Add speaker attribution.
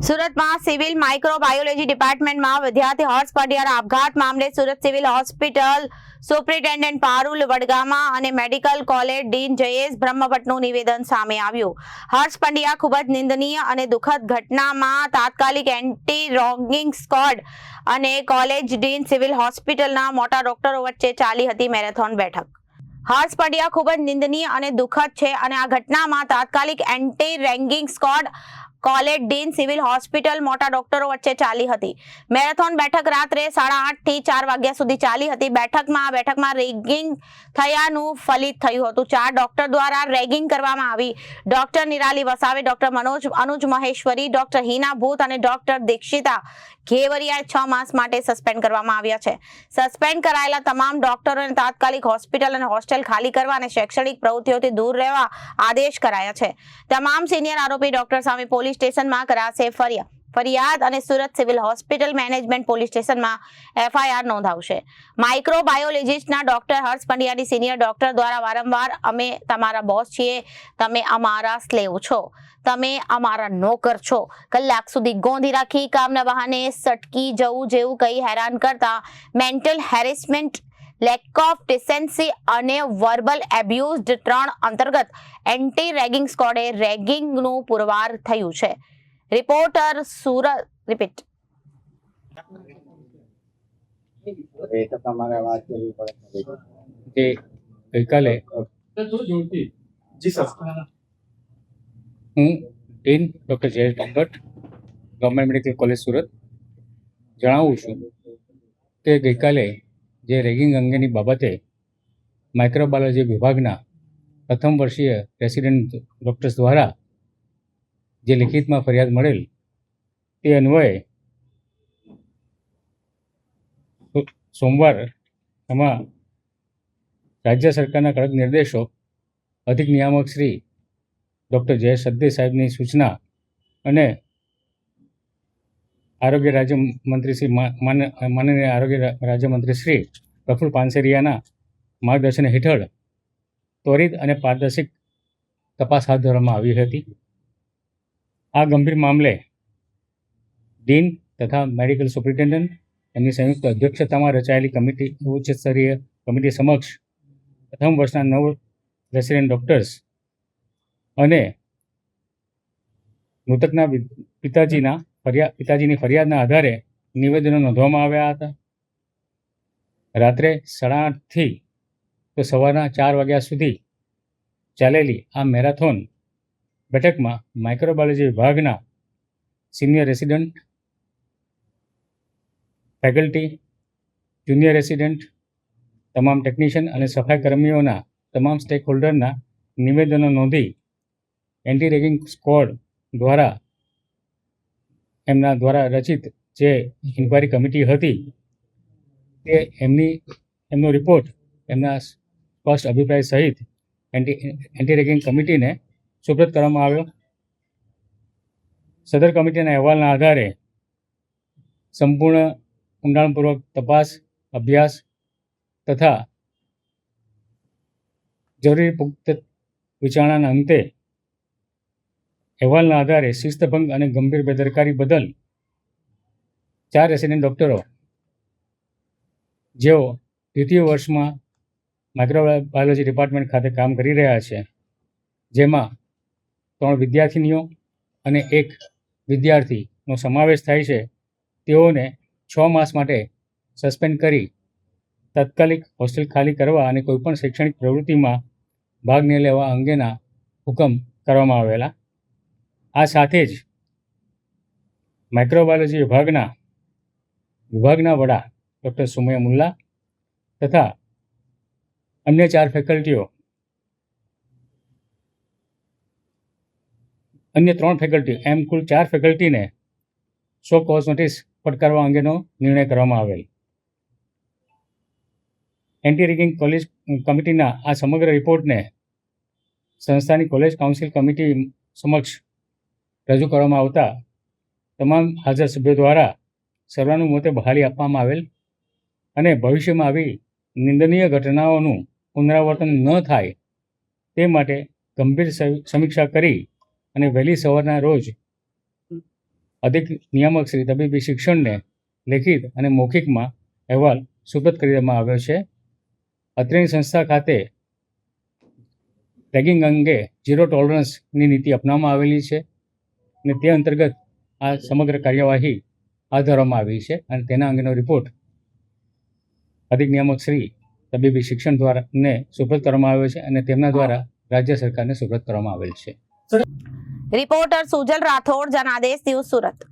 Speaker 1: સુરતમાં civil microbiology ડિપાર્ટમેન્ટમાં વિદ્યાર્થી હર્ષ પંડ્યાના આપઘાત મામલે Surat civil hospital superintendent Parul Vadgama અને મેડિકલ કોલેજ ડીન જયેશ બ્રહ્મભટ્ટનું નિવેદન સામે આવ્યું. હર્ષ પંડ્યા ખૂબ જ નિંદનીય અને દુઃખદ ઘટનામાં તાત્કાલિક એન્ટી રોગિંગ સ્ક્વોડ અને કોલેજ ડીન સિવિલ હોસ્પિટલના મોટા ડોક્ટરો વચ્ચે ચાલી હતી મેરેથોન બેઠક. હર્ષ પંડ્યા ખૂબ જ નિંદનીય અને દુઃખદ છે અને આ ઘટનામાં તાત્કાલિક anti ragging squad college dean civil hospital મોટા ડોક્ટરો વચ્ચે ચાલી હતી. મેરેથોન બેઠક રાત્રે 8:30 થી 4 વાગ્યા સુધી ચાલી હતી. બેઠકમાં રેગિંગ થયાનું ફલિત થયું હતું. 4 ડોક્ટર દ્વારા રેગિંગ કરવામાં આવી. ડોક્ટર નિરાલી વસાવે, ડોક્ટર અનુજ મહેશ્વરી, ડોક્ટર હિના ભૂત અને ડોક્ટર દીક્ષિતા ઘેવરિયા 6 માસ માટે સસ્પેન્ડ કરવામાં આવ્યા છે. સસ્પેન્ડ કરાયેલા તમામ ડોક્ટરોને તાત્કાલિક હોસ્પિટલ અને હોસ્ટેલ ખાલી કરવા અને શૈક્ષણિક પ્રવૃત્તિઓથી દૂર રહેવા આદેશ કરાયા છે. તમામ સિનિયર આરોપી ડોક્ટર સામે પોલીસ સ્ટેશનમાં કરાશે ફરિયાદ અને Surat civil hospital management police સ્ટેશનમાં FIR નોંધાવશે. માઇક્રોબાયોલોજિસ્ટના ડોક્ટર હર્ષ પંડ્યાની સિનિયર ડોક્ટર દ્વારા વારંવાર અમે તમારા બોસ છીએ, તમે અમારા સ્લેવ છો, તમે અમારા નોકર છો, કલાક સુધી ગોંધી રાખી કામના બહાને સટકી જવું જેવું કહી હેરાન કરતા મેન્ટલ હેરેસમેન્ટ, લેક ઓફ ડિસેન્સી અને વર્બલ એબ્યુઝ 3 અંતર્ગત એન્ટી રેગિંગ સ્ક્વોડે રેગિંગનું પુરવાર થયું છે. Reporter Surat repeat.
Speaker 2: ગઈકાલે હું dean doctor Jayesh Brahmbhatt, government medical college Surat જણાવું છું કે ગઈકાલે જે રેગિંગ અંગેની બાબતે માઇક્રોબાયોલોજી વિભાગના પ્રથમ વર્ષીય રેસિડેન્ટ ડૉક્ટર્સ દ્વારા જે લિખિતમાં ફરિયાદ મળેલ તે અન્વયે સોમવાર એમાં રાજ્ય સરકારના કડક નિર્દેશો અધિક નિયામક શ્રી ડૉક્ટર જયેશ સદ્દે સાહેબની સૂચના અને આરોગ્ય રાજ્યમંત્રી શ્રી માનનીય આરોગ્ય રાજ્યમંત્રી શ્રી પ્રફુલ્લ પાનસેરિયાના માર્ગદર્શન હેઠળ ત્વરિત અને પારદર્શક તપાસ હાથ ધરવામાં આવી હતી. આ ગંભીર મામલે ડીન તથા મેડિકલ સુપ્રિન્ટેન્ડન્ટ એમની સંયુક્ત અધ્યક્ષતામાં રચાયેલી કમિટી ઉચ્ચ સ્તરીય કમિટી સમક્ષ પ્રથમ વર્ષના 9 રેસિડેન્ટ ડૉક્ટર્સ અને મૃતકના પિતાજીની ફરિયાદના આધારે નિવેદનો નોંધવામાં આવ્યા હતા. રાત્રે 8:30 થી તો સવારના 4 વાગ્યા સુધી ચાલેલી આ મેરેથોન બેઠકમાં માઇક્રોબાયોલોજી વિભાગના senior resident, faculty, junior resident, તમામ ટેકનિશિયન અને સફાઈ કર્મીઓના તમામ સ્ટેક હોલ્ડરના નિવેદનો નોંધી એન્ટી રેગિંગ સ્ક્વોડ દ્વારા એમના દ્વારા રચિત જે ઇન્ક્વાયરી કમિટી હતી તે એમનો રિપોર્ટ એમના સ્પષ્ટ અભિપ્રાય સહિત એન્ટી રેગિંગ કમિટીને સુપ્રત કરવામાં આવ્યો. સદર કમિટીના અહેવાલના આધારે સંપૂર્ણ ઊંડાણપૂર્વક તપાસ, અભ્યાસ તથા જરૂરી પુખ્ત વિચારણાના અંતે અહેવાલના આધારે શિસ્તભંગ અને ગંભીર બેદરકારી બદલ 4 રેસિડેન્ટ ડૉક્ટરો જેઓ દ્વિતીય વર્ષમાં માઇક્રોબાયોલોજી ડિપાર્ટમેન્ટ ખાતે કામ કરી રહ્યા છે, જેમાં 3 વિદ્યાર્થીનીઓ અને 1 વિદ્યાર્થીનો સમાવેશ થાય છે, તેઓને 6 માસ માટે સસ્પેન્ડ કરી તાત્કાલિક હોસ્ટેલ ખાલી કરવા અને કોઈપણ શૈક્ષણિક પ્રવૃત્તિમાં ભાગ ન લેવા અંગેના હુકમ કરવામાં આવેલા. આ સાથે જ માઇક્રોબાયોલોજી વિભાગના વડા ડૉક્ટર સુમૈયા મુલ્લા તથા અન્ય 4 ફેકલ્ટીઓ, અન્ય 3 ફેકલ્ટી એમ કુલ 4 ફેકલ્ટીને સો કોઝ નોટિસ ફટકારવા અંગેનો નિર્ણય કરવામાં આવેલ. એન્ટી રેગિંગ કોલેજ કમિટીના આ સમગ્ર રિપોર્ટને સંસ્થાની કોલેજ કાઉન્સિલ કમિટી સમક્ષ રજૂ કરવામાં આવતા તમામ હાજર સભ્યો દ્વારા સર્વાનુમતે બહાલી આપવામાં આવેલ અને ભવિષ્યમાં આવી નિંદનીય ઘટનાઓનું પુનરાવર્તન ન થાય તે માટે ગંભીર સમીક્ષા કરી અને વહેલી સવારના રોજ અધિક નિયામક શ્રી તબીબી શિક્ષણને લેખિત અને મૌખિકમાં અહેવાલ સુપ્રત કરી દેવામાં આવ્યો છે. અત્રેની સંસ્થા ખાતે રેગિંગ અંગે ઝીરો ટોલરન્સની નીતિ અપનાવવામાં આવેલી છે અને તે અંતર્ગત આ સમગ્ર કાર્યવાહી હાથ ધરવામાં આવી છે અને તેના અંગેનો રિપોર્ટ અધિક નિયામક શ્રી તબીબી શિક્ષણ દ્વારા ને સુપ્રત કરવામાં આવ્યો છે અને તેમના દ્વારા રાજ્ય સરકારને સુપ્રત કરવામાં આવેલ છે.
Speaker 1: Reporter Sujal Rathod, Janadesh news, Surat.